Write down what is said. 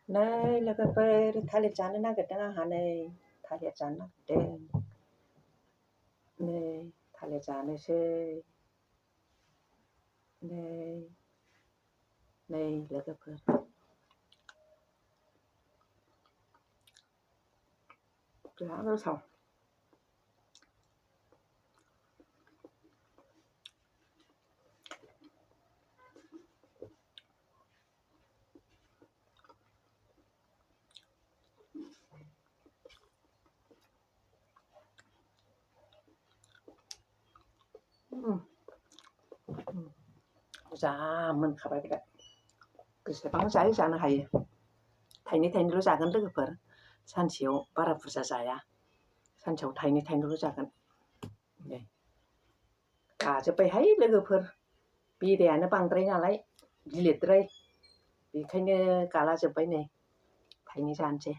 Nej, logoper थालिर जानो नागिरदों आंहा नै थालिर जानो नागिरदों नै थालिर जानोसै नै लोगोफोर बिराद गोथाव जा मोनखाबाय बिराद बेसेबां जानो हायो थाइनै थाइनैल' जागोन लोगोफोर सानसेयाव बारा बुरजा जाया सानसेयाव थाइनै थाइनैल' जागोन दे जाजोब्बायहाय लोगोफोर बेरायानो बांद्राय नालाय गिलिरद्राय बेखायनो गाला जोब्बाय नै थाइनै जानोसै